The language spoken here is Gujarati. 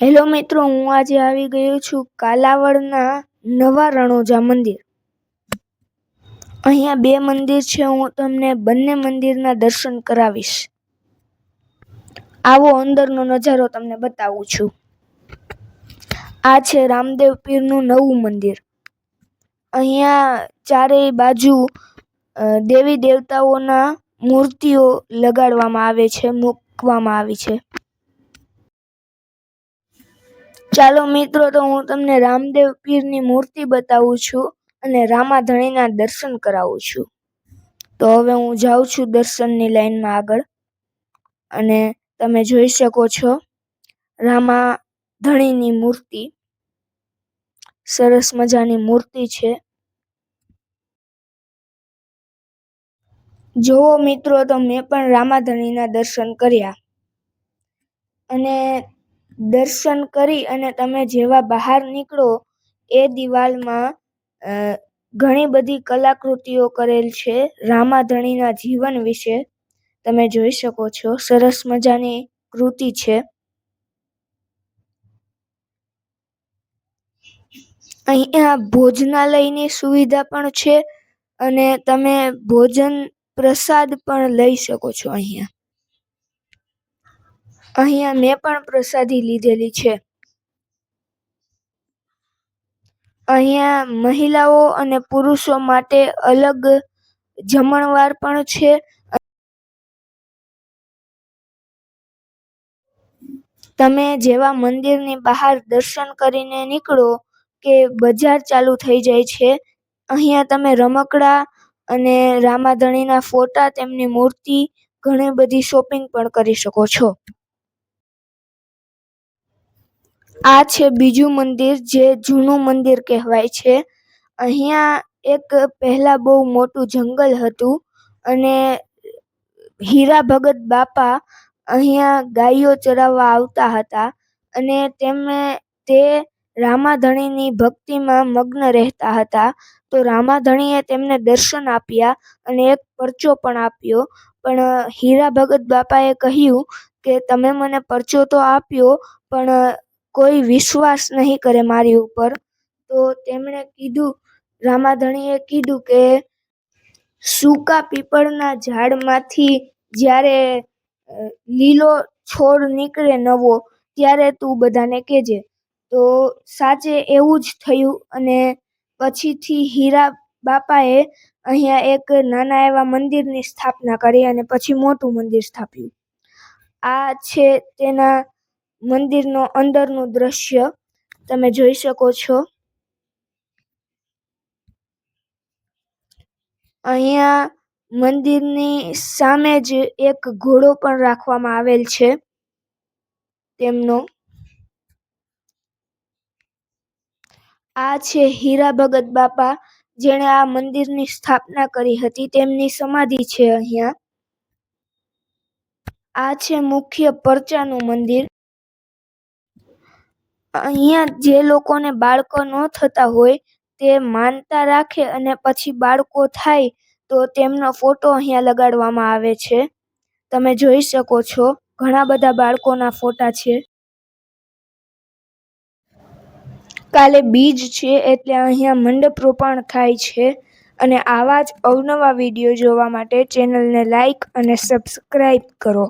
હેલો મિત્રો, હું આજે આવી ગયો છું કાલાવડના નવા રણોજા મંદિર. અહીંયા બે મંદિર છે. હું તમને બંને મંદિરના દર્શન કરાવીશ. આવો અંદરનો નજારો તમને બતાવું છું. આ છે રામદેવ પીરનું નવું મંદિર. અહીંયા ચારેય બાજુ દેવી દેવતાઓના મૂર્તિઓ લગાડવામાં આવે છે, મૂકવામાં આવી છે. ચાલો મિત્રો, તો હું તમને રામદેવ પીરની મૂર્તિ બતાવું છું અને રામાધણીના દર્શન કરાવું છું. તો હવે હું જાઉં છું દર્શનની લાઈનમાં આગળ, અને તમે જોઈ શકો છો રામાધણીની મૂર્તિ. સરસ મજાની મૂર્તિ છે. જોવો મિત્રો, તો મેં પણ રામાધણીના દર્શન કર્યા, અને દર્શન કરી અને તમે જેવા બહાર નીકળો એ દિવાલમાં ઘણી બધી કલાકૃતિઓ કરેલ છે રામાધણીના જીવન વિશે. તમે જોઈ શકો છો, સરસ મજાની કૃતિ છે. અહીંયા ભોજનાલયની સુવિધા પણ છે, અને તમે ભોજન પ્રસાદ પણ લઈ શકો છો. અહીંયા મેં પણ પ્રસાદી લીધેલી છે. અહીંયા મહિલાઓ અને પુરુષો માટે અલગ જમણવાર પણ છે. તમે જેવા મંદિરની બહાર દર્શન કરીને નીકળો કે બજાર ચાલુ થઈ જાય છે. અહીંયા તમે રમકડા અને રામાધણીના ફોટા, તેમની મૂર્તિ, ઘણી બધી શોપિંગ પણ કરી શકો છો. આ છે બીજું મંદિર, જે જૂનું મંદિર કહેવાય છે. અહીંયા એક પહેલા બહુ મોટું જંગલ હતું, અને હીરા ભગત બાપા અહીંયા ગાયો ચરાવવા આવતા હતા, અને તે રામાધણીની ભક્તિમાં મગ્ન રહેતા હતા. તો રામાધણીએ તેમને દર્શન આપ્યા અને એક પરચો પણ આપ્યો. પણ હીરા ભગત બાપાએ કહ્યું કે તમે મને પરચો તો આપ્યો, પણ કોઈ વિશ્વાસ નહીં કરે મારી ઉપર. તો તેમણે કીધું, રામાધણીએ કીધું કે સૂકા પીપળના ઝાડમાંથી જ્યારે લીલો છોડ નીકળે નવો, ત્યારે તું બધાને કહેજે. તો સાચે એવું જ થયું, અને પછીથી હીરા બાપાએ અહીંયા એક નાના એવા મંદિરની સ્થાપના કરી, અને પછી મોટું મંદિર સ્થાપ્યું. આ છે તેના મંદિરનો અંદરનું દ્રશ્ય. તમે જોઈ શકો છો. અહીંયા મંદિરની સામે જ એક ઘોડો પણ રાખવામાં આવેલ છે તેમનો. આ છે હીરા ભગત બાપા, જેણે આ મંદિરની સ્થાપના કરી હતી. તેમની સમાધિ છે અહીંયા. આ છે મુખ્ય પરચાનું મંદિર. અહીંયા જે લોકોને બાળકો ન થતા હોય તે માનતા રાખે, અને પછી બાળકો થાય તો તેમનો ફોટો અહીંયા લગાડવામાં આવે છે. તમે જોઈ શકો છો, ઘણા બધા બાળકોના ફોટા છે. કાલે બીજ છે, એટલે અહીંયા મંડપ રોપણ થાય છે. અને આવા જ અવનવા વિડીયો જોવા માટે ચેનલને લાઈક અને સબસ્ક્રાઈબ કરો.